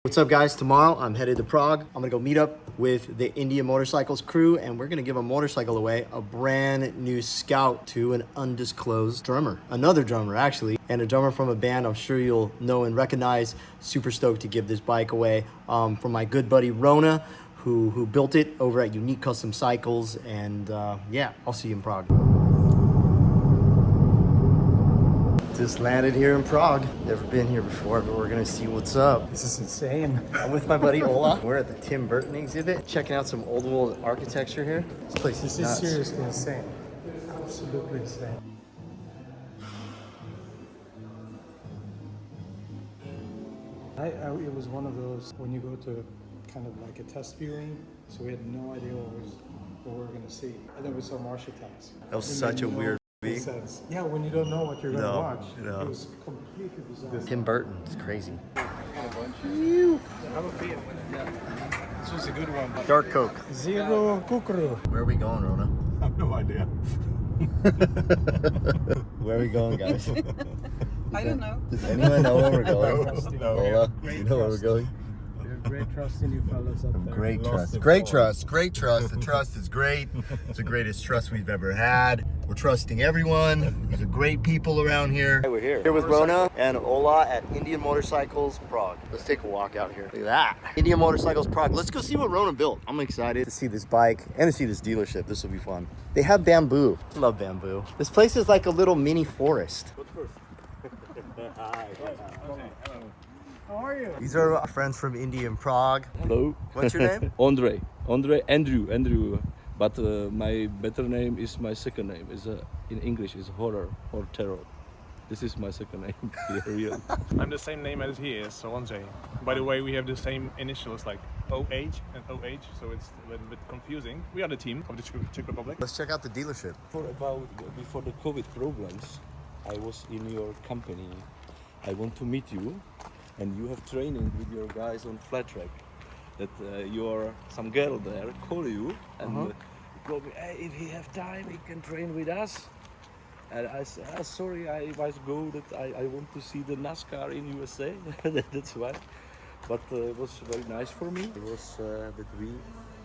What's up guys, tomorrow I'm headed to Prague. I'm gonna go meet up with the India Motorcycles crew and we're gonna give a motorcycle away, a brand new Scout to an undisclosed drummer. Another drummer actually, and a drummer from a band I'm sure you'll know and recognize. Super stoked to give this bike away from my good buddy Roland, who built it over at Unique Custom Cycles, and yeah, I'll see you in Prague. Just landed here in Prague. Never been here before, but we're gonna see what's up. This is insane. I'm with my buddy Ola. We're at the Tim Burton exhibit, checking out some old world architecture here. This place is nuts. Seriously insane. Absolutely insane. It was one of those when you go to kind of like a test viewing, so we had no idea what we were gonna see. And then we saw Martian tanks. That was such a weird movie. Sense. Yeah, when you don't know what you're gonna watch. No. It was completely bizarre. Tim Burton, it's crazy. This was a good one. Dark Coke. Zero kukru. Where are we going, Rona? I have no idea. Where are we going, guys? I don't know. Does anyone know where we're going? No. Ola, you know where we're going? Great trust in you fellas up there. Great Lost trust. the Great plot. trust. Great trust. The trust is great. It's the greatest trust we've ever had. We're trusting everyone. These are great people around here. We're here with Rona and Ola at Indian Motorcycles Prague. Let's take a walk out here. Look at that. Indian Motorcycles Prague. Let's go see what Rona built. I'm excited to see this bike and to see this dealership. This will be fun. They have bamboo. I love bamboo. This place is like a little mini forest. How are you? These are our friends from India and Prague. Hello. What's your name? Andrew. But my better name is my second name. Is in English is horror or terror. This is my second name. Real. I'm the same name as he is, so Andre. By the way, we have the same initials like OH and OH, so it's a little bit confusing. We are the team of the Czech Republic. Let's check out the dealership. Before the COVID problems, I was in your company. I want to meet you, and you have training with your guys on flat track. That you're some girl there call you and told me, hey, if he have time, he can train with us. And I said, sorry, I must go. That I want to see the NASCAR in USA. That's why. But it was very nice for me. It was that we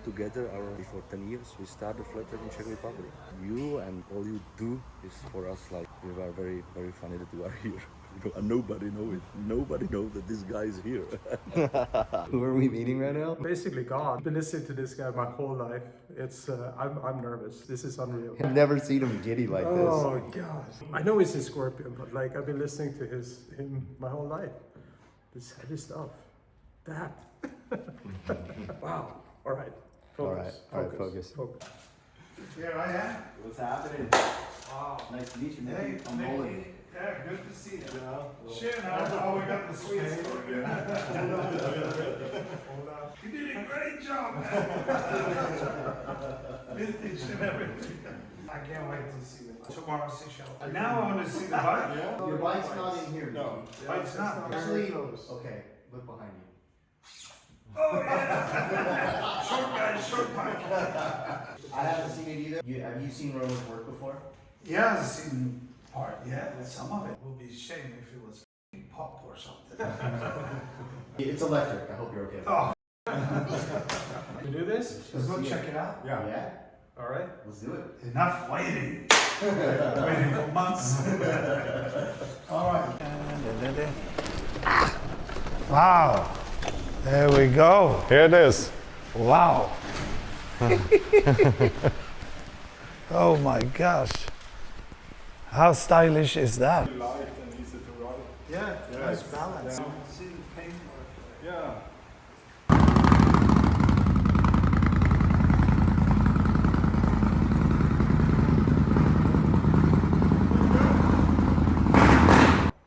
together, before 10 years, we started flat track in Czech Republic. You and all you do is for us like we are very, very funny that you are here. And nobody know it. Nobody knows that this guy is here. Who are we meeting right now? Basically God. I've been listening to this guy my whole life. It's I'm nervous. This is unreal. I've never seen him giddy like this. Oh God! I know he's a scorpion, but like I've been listening to him my whole life. This heavy stuff. That. Wow. All right. Focus. All right, focus. Here I am. What's happening? Wow. Nice to meet you, Hey, Mikkey. I'm Roland. yeah, good to see you. Shit, how we got the sweet story. You did a great job, man. Vintage and everything. I can't wait to see it. Tomorrow, Seychelles. And now I want to see the bike. Your bike's not in here. No, bike's not. Actually, okay, look behind you. Oh, yeah. Short bike. I haven't seen it either. Have you seen Roland's work before? Yeah, I've seen part, yeah, some of it. Would be a shame if it was f***ing pop or something. It's electric. I hope you're okay with Oh, You do this? let's go check it out. it. Yeah? All right. Let's do it. Enough waiting. Waiting for months. All right. Wow. There we go. Here it is. Wow. Oh my gosh. How stylish is that? Light and easy to ride. Yeah. Nice balance. See the paintwork. Yeah.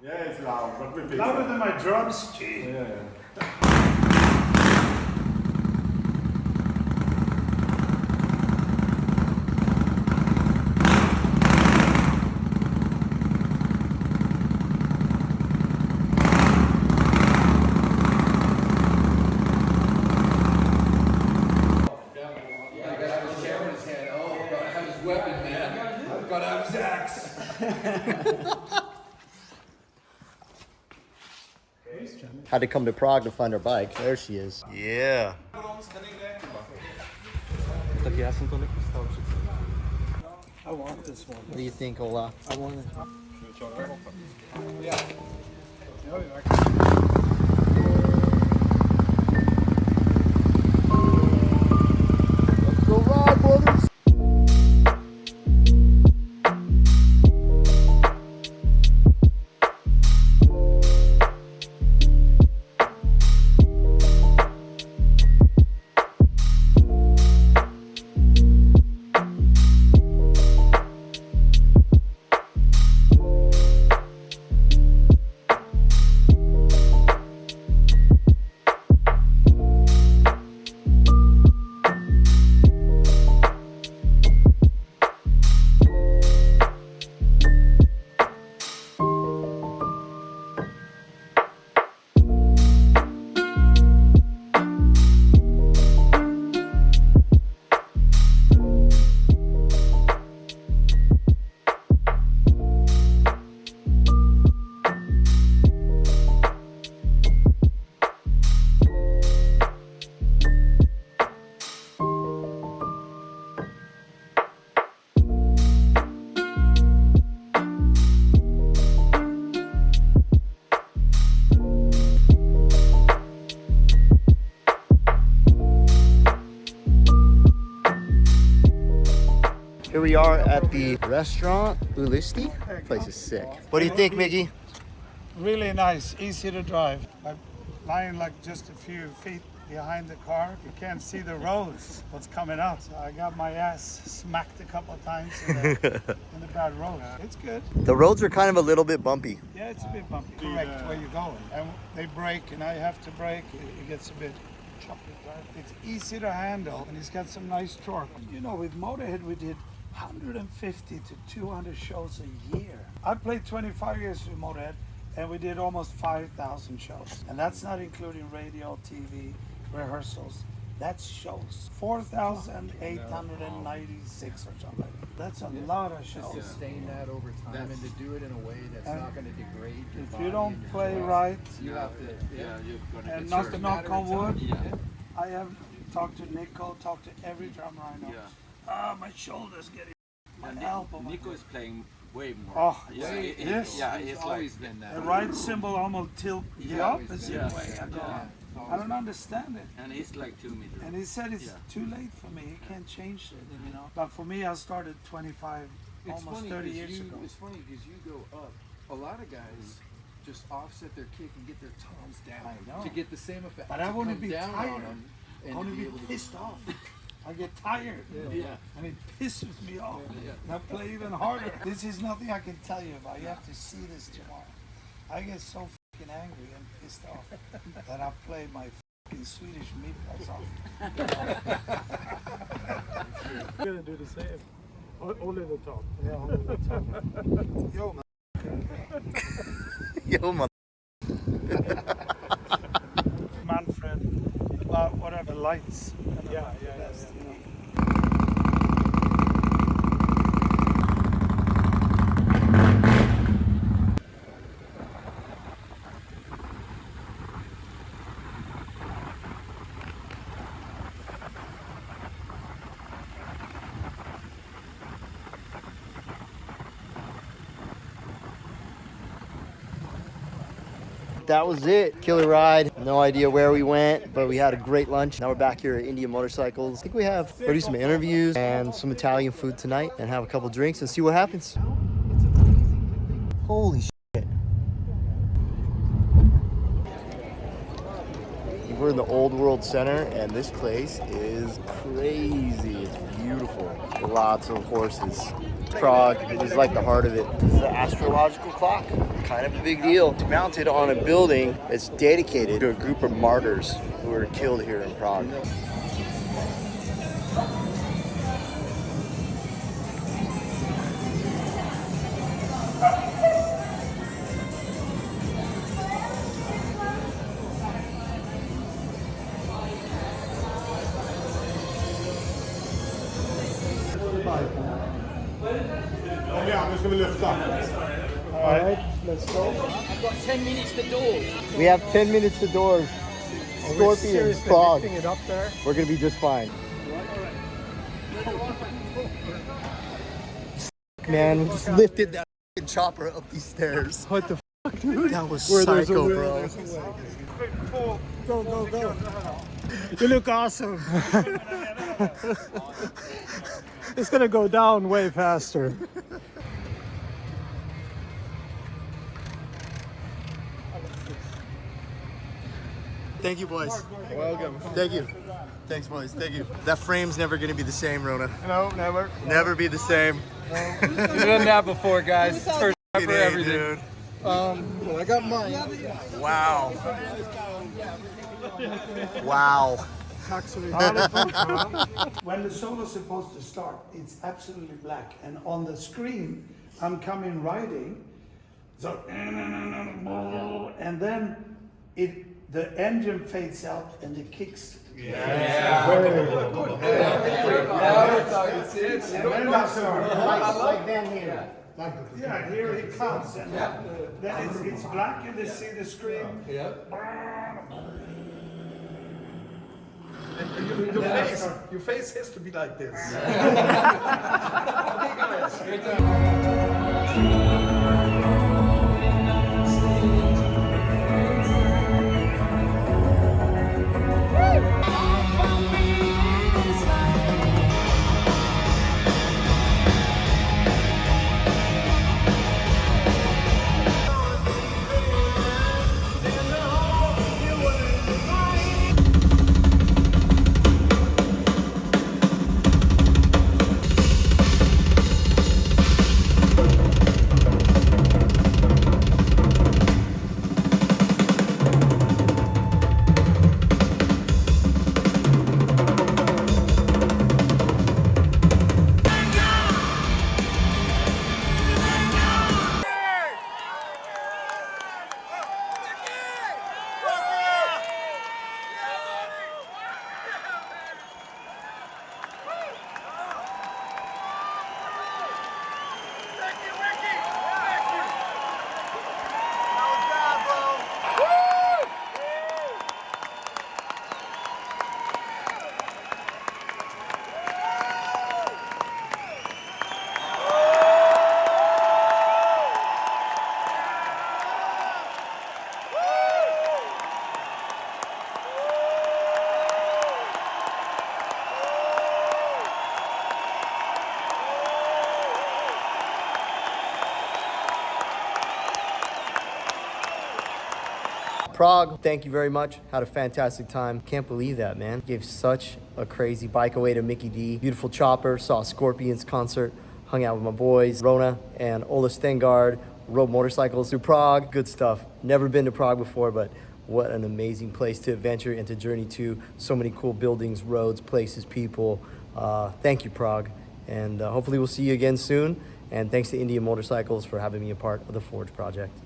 Yeah, it's loud, but we fix Louder it. than my drums, gee. Yeah. Got out his axe. Nice, John. Had to come to Prague to find our bike. There she is. Yeah. Tak já jsem to nechystal přece. I want this one. What do you think, Ola? I want it. Let's go ride, brothers! Here we are at the restaurant, Ulisti. Place is sick. What do you think, Mickey? Really nice, easy to drive. I'm lying like just a few feet behind the car. You can't see the roads, what's coming out. So I got my ass smacked a couple of times in the bad road. It's good. The roads are kind of a little bit bumpy. Yeah, it's a bit bumpy. Correct where you're going. And they brake and I have to brake. It gets a bit choppy. It's easy to handle and it's got some nice torque. You know, with Motorhead we did 150 to 200 shows a year. I played 25 years with Motorhead and we did almost 5,000 shows. And that's not including radio, TV, rehearsals. That's shows. 4,896 or something. That's a lot of shows. To sustain that over time and to do it in a way that's not going to degrade your If body you don't and your play voice, right, you have to. and not to knock on wood, I have talked to Nico, talked to every drummer I know. My shoulder's getting, my elbow. Nico is playing way more. Oh, yeah, yes. it's always been that. The right cymbal almost tilt the always opposite been way. that. I don't understand it. And he's like 2 meters. And he said it's too late for me. He can't change it, you know. But for me, I started 25, almost 30 years ago. It's funny because you go up. A lot of guys just offset their kick and get their toms down I know. to get the same effect. But I to want to come be down tired. on them and I want to to be be able to pissed off. I get tired. Yeah. And it pisses me off. And I play even harder. This is nothing I can tell you about. You have to see this tomorrow. I get so fucking angry and pissed off that I play my fucking Swedish meatballs off. We're gonna do the same. Only the top. Yeah, all the time. Yo, man. Yo, man. Manfred, about whatever lights. Yeah. You know. That was it. Killer ride. No idea where we went, but we had a great lunch. Now we're back here at India Motorcycles. I think we have to do some interviews and some Italian food tonight and have a couple drinks and see what happens. Holy shit. We're in the Old World Center and this place is crazy. It's beautiful. Lots of horses. Prague is like the heart of it. This is the astrological clock. Kind of a big deal. It's mounted on a building that's dedicated to a group of martyrs who were killed here in Prague. Ja, nu ska vi lyfta. All right. Let's go. I've got 10 minutes to doors. We have 10 minutes to doors. We're Scorpions, seriously Prague. lifting it up there. We're gonna be just fine. Man, we just lifted that f***ing chopper up these stairs. What the fuck, dude? That was Where there's a psycho, will, bro. there's a way. Go, go, go. You look awesome. It's gonna go down way faster. Thank you, boys. Welcome. Thank you. Thanks, boys. Thank you. That frame's never gonna be the same, Rona. No, never. Never be the same. We've done that before, guys. First time for Hey, everything. dude. Well, I got mine. Wow. Wow. When the solo's supposed to start, it's absolutely black. And on the screen, I'm coming riding. So, and then the engine fades out and the kicks. And then I start. Like Van Halen. Yeah, here he comes. And then it's black and they see the screen. Your face has to be like this. Prague, thank you very much. Had a fantastic time. Can't believe that, man. Gave such a crazy bike away to Mickkey Dee. Beautiful chopper, saw a Scorpions concert, hung out with my boys, Rona and Ola Stengard, rode motorcycles through Prague. Good stuff. Never been to Prague before, but what an amazing place to adventure and to journey to. So many cool buildings, roads, places, people. Thank you, Prague. And hopefully we'll see you again soon. And thanks to India Motorcycles for having me a part of the Forge project.